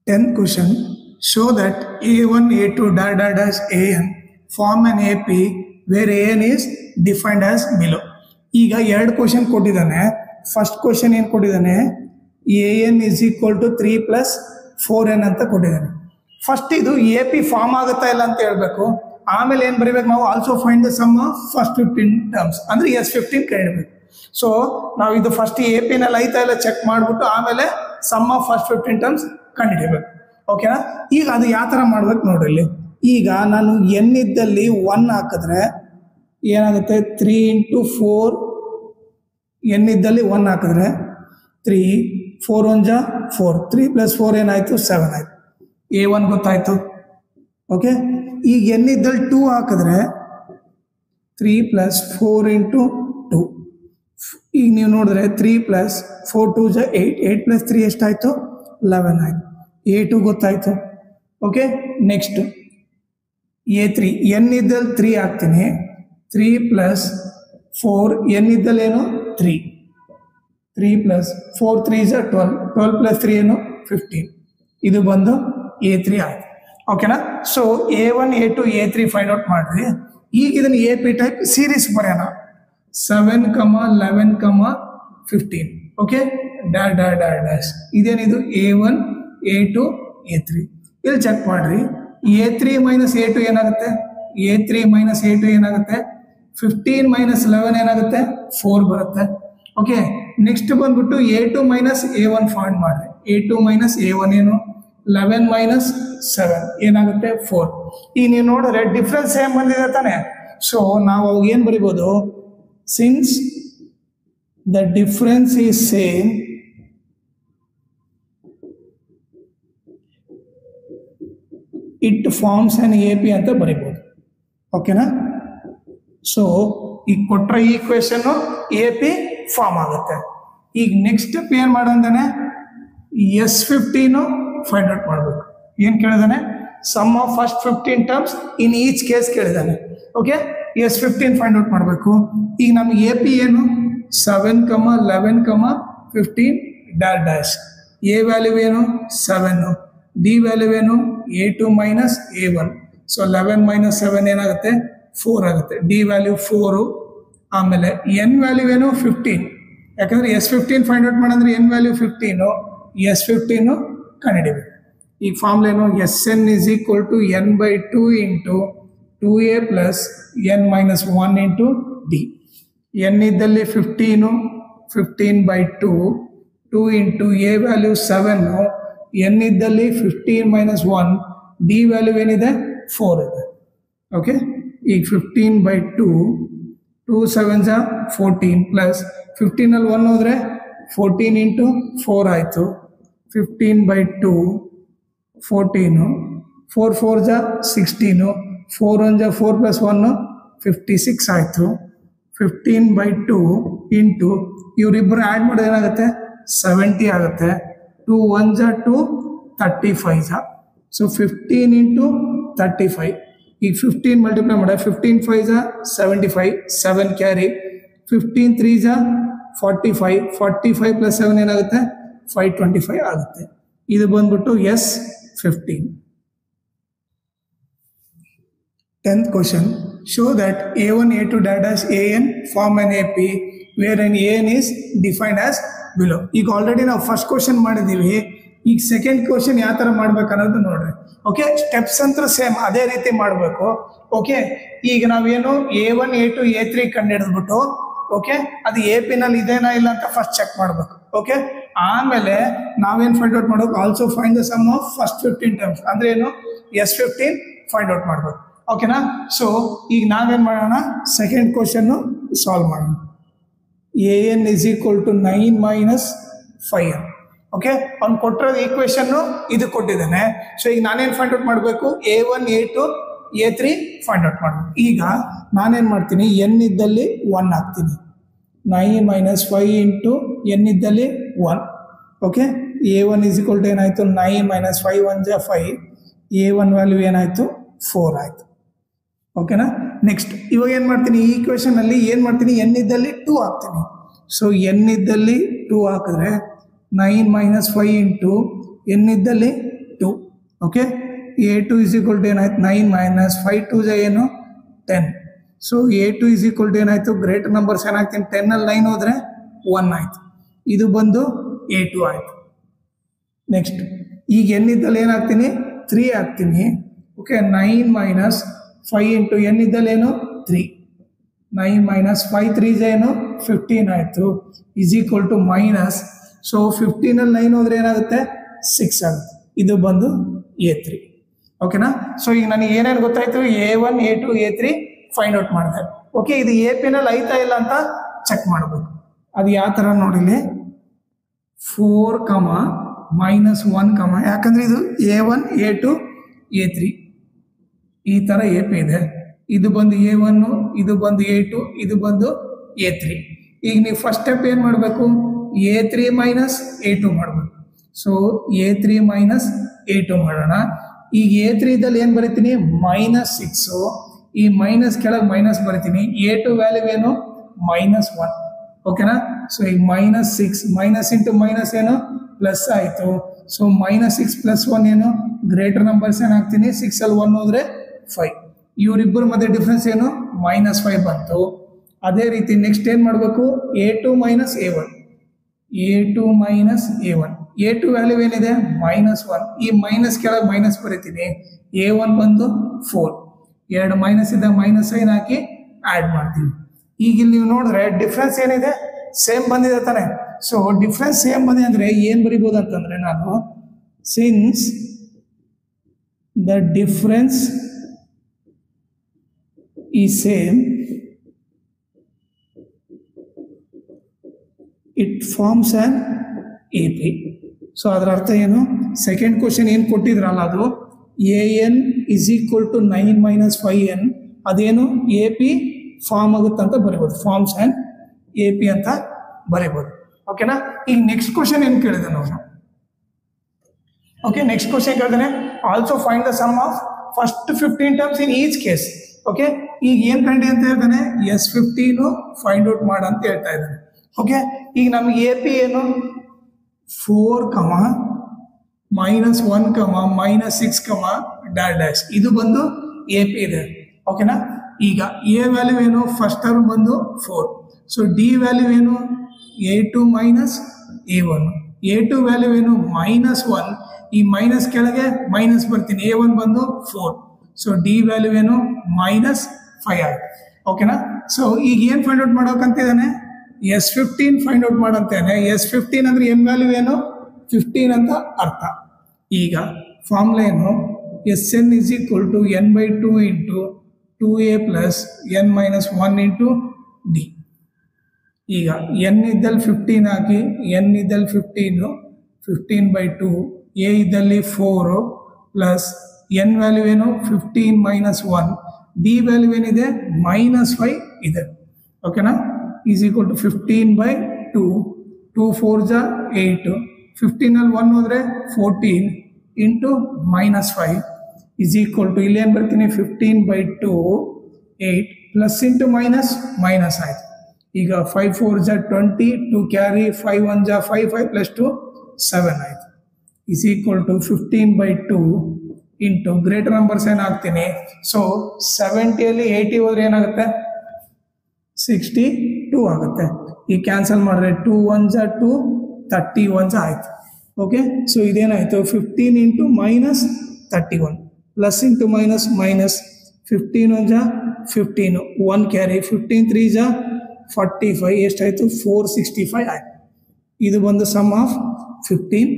10th question. Show that A1, A2, dash AN form an AP where AN is defined as below. ಈಗ ಎರಡು question ಕೊಟ್ಟಿದ್ದಾನೆ. First question ಏನು ಕೊಟ್ಟಿದ್ದಾನೆ, AN is equal to 3 plus 4N ಅಂತ ಕೊಟ್ಟಿದ್ದಾನೆ. First ಇದು AP form ಆಗುತ್ತಾ ಇಲ್ಲ ಅಂತ ಹೇಳ್ಬೇಕು. ಆಮೇಲೆ ಏನು ಬರೀಬೇಕು ನಾವು, also find the sum of first 15 terms ಅಂದರೆ S15 ಕಂಡಿಡ್ಬೇಕು. ಸೊ ನಾವು ಇದು ಫಸ್ಟ್ APನಲ್ಲಿ ಐತಾ ಇಲ್ಲ ಚೆಕ್ ಮಾಡಿಬಿಟ್ಟು ಆಮೇಲೆ ಸಮ್ ಆಫ್ ಫಸ್ಟ್ 15 ಟರ್ಮ್ಸ್ ಕಂಡುಹಿಡಿಯಬೇಕು. ಓಕೆನಾ? ಈಗ ಅದು ಯಾವ ಥರ ಮಾಡ್ಬೇಕು ನೋಡ್ರಿ. ಈಗ ನಾನು ಎನ್ ಇದ್ದಲ್ಲಿ 1 ಹಾಕಿದ್ರೆ ಏನಾಗುತ್ತೆ, 3 into 4 ಎನ್ ಇದ್ದಲ್ಲಿ 1 ಹಾಕಿದ್ರೆ 3, 4 1 ಜಾ 4, 3 plus 4 ಏನಾಯಿತು 7 ಆಯಿತು. A1 ಗೊತ್ತಾಯಿತು. ಓಕೆ, ಈಗ ಎನ್ ಇದ್ದಲ್ಲಿ 2 ಹಾಕಿದ್ರೆ 3 plus 4 into 2. ಈಗ ನೀವು ನೋಡಿದ್ರೆ 3 plus 4 2 ಜಾ 8, 8 plus 3 ಎಷ್ಟಾಯಿತು 11 ಆಯಿತು. A2 ಗೊತ್ತಾಯಿತು. ಓಕೆ, ನೆಕ್ಸ್ಟ್ A3 ಎನ್ ಇದ್ದಲ್ಲಿ 3 ಹಾಕ್ತೀನಿ, 3 plus 4 ಎನ್ ಇದ್ದಲ್ಲಿ ಏನು 3, 3 plus 4 3 ಜಾ 12, 12 plus 3 ಏನು 15. ಇದು ಬಂದು A3 ಆಯಿತು. ಓಕೆನಾ? So A1 A2 A3 find out ಮಾಡಿರಿ. ಈಗ ಇದನ್ನು AP ಟೈಪ್ ಸೀರೀಸ್ ಬರೆಯೋಣ. 7, 11, 15. ಓಕೆ, ಡ್ಯಾಶ್ ಇದೇನಿದು A1 A2 A3. ಇಲ್ಲಿ ಚೆಕ್ ಮಾಡಿರಿ. A3 minus A2 ಏನಾಗುತ್ತೆ, A3 minus A2 ಏನಾಗುತ್ತೆ, 15 minus 11 ಏನಾಗುತ್ತೆ 4 ಬರುತ್ತೆ. ಓಕೆ, ನೆಕ್ಸ್ಟ್ ಬಂದ್ಬಿಟ್ಟು A2 minus A1 ಫೈಂಡ್ ಮಾಡಿರಿ. A2 minus A1 ಏನು 11 minus 7 ಏನಾಗುತ್ತೆ 4. ಈಗ ನೀವು ನೋಡಿದ್ರೆ ಡಿಫ್ರೆನ್ಸ್ ಸೇಮ್ ಬಂದಿದೆ ತಾನೆ. ಸೊ ನಾವು ಅವಾಗ ಏನು ಬರಿಬೋದು, since the difference is same it forms on AP ಅಂತ ಬರಿಬೋದು. ಓಕೆನಾ? ಸೊ ಈಗ ಕೊಟ್ಟರೆ ಈ ಕ್ವೆಶನ್ನು AP ಫಾರ್ಮ್ ಆಗುತ್ತೆ. ಈಗ ನೆಕ್ಸ್ಟ್ ಏನು ಮಾಡೋದಾನೆ, S15 ಫೈಂಡ್ ಔಟ್ ಮಾಡಬೇಕು. ಏನು ಕೇಳಿದಾನೆ, sum of first 15 terms in each case ಕೇಳಿದಾನೆ. ಓಕೆ, S15 ಫೈಂಡ್ ಔಟ್ ಮಾಡಬೇಕು. ಈಗ ನಮಗೆ AP ಏನು 7, 11, 15 ಡ್ಯಾಶ್. A ವ್ಯಾಲ್ಯೂ ಏನು 7, D ವ್ಯಾಲ್ಯೂ ಏನು A2 minus A1. So 11 minus 7 ಏನಾಗುತ್ತೆ 4 ಆಗುತ್ತೆ. D value 4. ಆಮೇಲೆ N ವ್ಯಾಲ್ಯೂ ಏನು 15, ಯಾಕಂದರೆ S15 ಫೈಂಡ್ ಔಟ್ ಮಾಡಂದ್ರೆ N ವ್ಯಾಲ್ಯೂ 15, S15 ಕಂಡುಹಿಡಿಬೇಕು. ಈ ಫಾರ್ಮ್ಲ್ ಏನು, SN is equal to N/2 into 2A plus N minus 1 into D. N ಇದ್ದಲ್ಲಿ 15, 15/2, 2 into A ವ್ಯಾಲ್ಯೂ 7, N ಇದ್ದಲ್ಲಿ 15 minus 1, D ವ್ಯಾಲ್ಯೂ ಏನಿದೆ 4 ಇದೆ. ಓಕೆ, ಈಗ 15/2, 2 7 ಜಾ 14 ಪ್ಲಸ್ 15ಅಲ್ಲಿ 1 ಹೋದರೆ 14 into 4 ಆಯಿತು. 15/2 14, 4 4 ಜಾ 16, 4 1 ಜಾ 4 plus 1 56 ಆಯಿತು. 15/2 ಇಂಟು ಇವರಿಬ್ಬರು ಆ್ಯಡ್ ಮಾಡೋದು ಏನಾಗುತ್ತೆ 70 ಆಗುತ್ತೆ. 2 1 ಜಾ 2, 35 ಜಾ. So 15 into 35. ಈಗ 15 ಮಲ್ಟಿಪ್ಲೈ ಮಾಡ, 15 5 ಜಾ 75, 7 ಕ್ಯಾರಿ. 15 3 ಜಾ 45, 45 plus 7 ಏನಾಗುತ್ತೆ 525 ಆಗುತ್ತೆ. ಇದು ಬಂದ್ಬಿಟ್ಟು S15. 10th question. Show that A1 A2 dash AN form an AP wherein AN is defined as below. ಈಗ ಆಲ್ರೆಡಿ ನಾವು ಫಸ್ಟ್ ಕ್ವಶನ್ ಮಾಡಿದ್ದೀವಿ. ಈಗ ಸೆಕೆಂಡ್ ಕ್ವಶನ್ ಯಾವ ಥರ ಮಾಡ್ಬೇಕು ಅನ್ನೋದು ನೋಡ್ರಿ. ಓಕೆ, ಸ್ಟೆಪ್ಸ್ ಅಂತ ಸೇಮ್ ಅದೇ ರೀತಿ ಮಾಡಬೇಕು. ಓಕೆ, ಈಗ ನಾವೇನು A1 A2 A3 ಕಂಡುಹಿಡಿದ್ಬಿಟ್ಟು, ಓಕೆ, ಅದು APನಲ್ಲಿ ಇದೇನಾ ಇಲ್ಲ ಅಂತ ಫಸ್ಟ್ ಚೆಕ್ ಮಾಡಬೇಕು. ಓಕೆ, ಆಮೇಲೆ ನಾವೇನು ಫೈಂಡ್ ಔಟ್ ಮಾಡಬೇಕು, also find the sum of first 15 terms ಅಂದರೆ ಏನು S15 ಫೈಂಡ್ ಔಟ್ ಮಾಡಬೇಕು. ಓಕೆನಾ? ಸೊ ಈಗ ನಾವೇನು ಮಾಡೋಣ, ಸೆಕೆಂಡ್ ಕ್ವಶನ್ನು ಸಾಲ್ವ್ ಮಾಡೋಣ. AN is equal to 9 minus 5N. Okay, ಅವ್ನು ಕೊಟ್ಟಿರೋ ಈಕ್ವೇಶನ್ನು ಇದು ಕೊಟ್ಟಿದ್ದಾನೆ. ಸೊ ಈಗ ನಾನೇನು ಫೈಂಡ್ ಔಟ್ ಮಾಡಬೇಕು, A1 A2 A3 find out ಮಾಡಬೇಕು. ಈಗ ನಾನೇನು ಮಾಡ್ತೀನಿ, N ಇದ್ದಲ್ಲಿ 1 ಹಾಕ್ತೀನಿ. 9 minus 5 into N ಇದ್ದಲ್ಲಿ 1. Okay, A1 is equal to ಏನಾಯಿತು 9 minus 5 1 ಜಾ 5. A1 ವ್ಯಾಲ್ಯೂ ಏನಾಯಿತು 4 ಆಯಿತು. ಓಕೆನಾ? ನೆಕ್ಸ್ಟ್ ಇವಾಗ ಏನು ಮಾಡ್ತೀನಿ, ಈ ಈಕ್ವೇಷನಲ್ಲಿ ಏನು ಮಾಡ್ತೀನಿ, N ಇದ್ದಲ್ಲಿ 2 ಹಾಕ್ತೀನಿ. ಸೊ N ಇದ್ದಲ್ಲಿ 2 ಹಾಕಿದ್ರೆ 9 minus 5 into N ಇದ್ದಲ್ಲಿ okay a2 is equal to ಏನಾಯ್ತು 9 minus 5 2 ಏನು 10. So a2 is equal to ಏನಾಯ್ತು ಗ್ರೇಟರ್ ನಂಬರ್ಸ್ ಏನಾಗ್ತೀನಿ 10 ಅಲ್ಲಿ 9 ಹೋದ್ರೆ 1 ಆಯ್ತು. ಇದು ಬಂದು a2 ಆಯ್ತು. ನೆಕ್ಸ್ಟ್ ಈಗ n ಇದ್ದಲ್ಲಿ ಏನಾಗ್ತೀನಿ 3 ಹಾಕ್ತೀನಿ. ಓಕೆ 9 minus 5 into n ಇದ್ದಲ್ಲಿ ಏನು 3. 9 minus 5 3 ಏನು 15 ಆಯಿತು is equal to minus. So 15 ಅಲ್ಲಿ 9 ಹೋದ್ರೆ ಏನಾಗುತ್ತೆ 6 ಆಗುತ್ತೆ. ಇದು ಬಂದು a3. ಓಕೆನಾ. ಸೊ ಈಗ ನನಗೆ ಏನೇನು ಗೊತ್ತಾಯ್ತು a1 a2 a3 find out ಮಾಡಿದೆ. ಓಕೆ ಇದು ಎ ಪಿನಲ್ಲಿ ಐತಾ ಇಲ್ಲ ಅಂತ ಚೆಕ್ ಮಾಡಬೇಕು. ಅದು ಯಾವ ಥರ ನೋಡಿಲಿ 4 -1 ಯಾಕಂದ್ರೆ ಇದು a1 a2 a3 ಈ ಥರ ಎ ಪಿ ಇದೆ. ಇದು ಬಂದು a1 ಇದು ಬಂದು a2 ಇದು ಬಂದು a3. ಈಗ ನೀವು ಫಸ್ಟ್ ಸ್ಟೆಪ್ ಏನು ಮಾಡಬೇಕು a3 minus a2 ಮಾಡಬೇಕು. ಸೊ a3 minus a2 ಮಾಡೋಣ. ಈಗ a3 ಇದ್ದಲ್ಲಿ ಏನು ಬರಿತೀನಿ -6. ಈ ಮೈನಸ್ ಕೆಳಗೆ ಮೈನಸ್ ಬರಿತೀನಿ. a2 ವ್ಯಾಲ್ಯೂ ಏನು -1. ಓಕೆನಾ. ಸೊ ಈಗ -6 ಮೈನಸ್ ಇಂಟು ಮೈನಸ್ ಏನು ಪ್ಲಸ್ ಆಯಿತು. ಸೊ -6 + 1 ಏನು ಗ್ರೇಟರ್ ನಂಬರ್ಸ್ ಏನಾಗ್ತೀನಿ 6 ಅಲ್ಲಿ 1 ಹೋದ್ರೆ 5. ಇವರಿಬ್ಬರ ಮಧ್ಯೆ ಡಿಫ್ರೆನ್ಸ್ ಏನು -5 ಬಂತು. ಅದೇ ರೀತಿ ನೆಕ್ಸ್ಟ್ ಏನು ಮಾಡಬೇಕು a2 minus a1 a2 value ಏನಿದೆ -1. ಈ ಮೈನಸ್ ಕೆಳಗೆ ಮೈನಸ್ ಬರೀತೀನಿ. a1 ಬಂದು 4. 2 ಮೈನಸ್ ಇದ್ದ ಮೈನಸ್ ಸೈನ್ ಹಾಕಿ ಆ್ಯಡ್ ಮಾಡ್ತೀವಿ. ಈಗ ಇಲ್ಲಿ ನೀವು ನೋಡಿದ್ರೆ ಡಿಫ್ರೆನ್ಸ್ ಏನಿದೆ ಸೇಮ್ ಬಂದಿದೆ ತಾನೆ. ಸೊ ಡಿಫ್ರೆನ್ಸ್ ಸೇಮ್ ಬಂದಿದೆ ಅಂದರೆ ಏನು ಬರಿಬೋದು ಅಂತಂದರೆ ನಾನು since the difference is same it forms on A P. So ಅದರ ಅರ್ಥ ಏನು ಸೆಕೆಂಡ್ ಕ್ವಶನ್ ಏನು ಕೊಟ್ಟಿದ್ರಲ್ಲ ಅದು an is equal to 9 minus 5n ಅದೇನು ಎ ಪಿ ಫಾರ್ಮ್ ಆಗುತ್ತೆ ಅಂತ ಬರಿಬೋದು. ಫಾರ್ಮ್ಸ್ ಆ್ಯಂಡ್ ಎ ಪಿ ಅಂತ ಬರಿಬೋದು. ಓಕೆನಾ. ಈಗ ನೆಕ್ಸ್ಟ್ ಕ್ವಶನ್ ಏನು ಕೇಳಿದೆ ನಾವು. ಓಕೆ ನೆಕ್ಸ್ಟ್ ಕ್ವಶನ್ ಕೇಳಿದಾನೆ also find the sum of first 15 terms in each case. Okay ಈಗ ಏನು ಕಂಡು ಅಂತ ಹೇಳ್ತಾನೆ S15 ಫೈಂಡ್ ಔಟ್ ಮಾಡ ಅಂತ ಹೇಳ್ತಾ ಇದ್ದಾನೆ. ಓಕೆ ಈಗ ನಮ್ಗೆ ಎ ಪಿ ಏನು 4, -1, -6, -- ಇದು ಬಂದು ಎ ಪಿ ಇದೆ. ಓಕೆನಾ. ಈಗ ಎ ವ್ಯಾಲ್ಯೂ ಏನು ಫಸ್ಟ್ ಟರ್ಮ್ ಬಂದು 4. ಸೊ ಡಿ ವ್ಯಾಲ್ಯೂ ಏನು a2 minus a1. a2 value ಏನು -1. ಈ ಮೈನಸ್ ಕೆಳಗೆ ಮೈನಸ್ ಬರ್ತೀನಿ. a1 ಬಂದು 4. ಸೊ ಡಿ ವ್ಯಾಲ್ಯೂ ಏನು -5 ಆಗುತ್ತೆ. ಓಕೆನಾ. ಸೊ ಈಗ ಏನು ಫೈಂಡ್ ಔಟ್ ಮಾಡೋಕಂತಿದ್ದಾನೆ S15 ಫೈಂಡ್ ಔಟ್ ಮಾಡಂತೇನೆ. S15 ಅಂದ್ರೆ n ವ್ಯಾಲ್ಯೂ ಏನು 15 ಅಂತ ಅರ್ಥ. ಈಗ ಫಾರ್ಮುಲಾ ಏನು Sn is equal to n/2 into 2a plus n minus 1 into d. ಈಗ n ಇದ್ದಲ್ಲಿ 15 ಹಾಕಿ n ಇದ್ದಲ್ಲಿ 15/2 a ಇದ್ದಲ್ಲಿ 4 ಪ್ಲಸ್ n ವ್ಯಾಲ್ಯೂ ಏನು 15 - 1 d ವ್ಯಾಲ್ಯೂ ಏನಿದೆ -5 ಇದೆ. ಓಕೆನಾ. ಈಸ್ ಈಕ್ವಲ್ ಟು 15/2 2 4 8 15 ಅಲ್ಲಿ 1 ಹೋದ್ರೆ 14 ಇಂಟು -5 ಈಸ್ ಈಕ್ವಲ್ ಟು ಇಲ್ಲಿ ಏನು ಬರ್ತೀನಿ 15/2 8 ಪ್ಲಸ್ ಇಂಟು ಮೈನಸ್ ಆಯಿತು. ಈಗ 5 4 20 2 ಕ್ಯಾರಿ 5 1 5 5 + 2 7 ಆಯಿತು. Is equal to 15/2 into greater numbers ಏನಾಗ್ತೀನಿ. ಸೊ 70 80 ಹೋದ್ರೆ ಏನಾಗುತ್ತೆ 62 ಆಗುತ್ತೆ. ಈ ಕ್ಯಾನ್ಸಲ್ ಮಾಡಿದ್ರೆ 2 1 2 31 ಆಯಿತು. ಓಕೆ. ಸೊ ಇದೇನಾಯಿತು 15 into -31 plus into minus 15 1 15 1 carry 15 3 45 ಎಷ್ಟಾಯಿತು 465 ಆಯಿತು. ಇದು ಬಂದು ಸಮ್ ಆಫ್ 15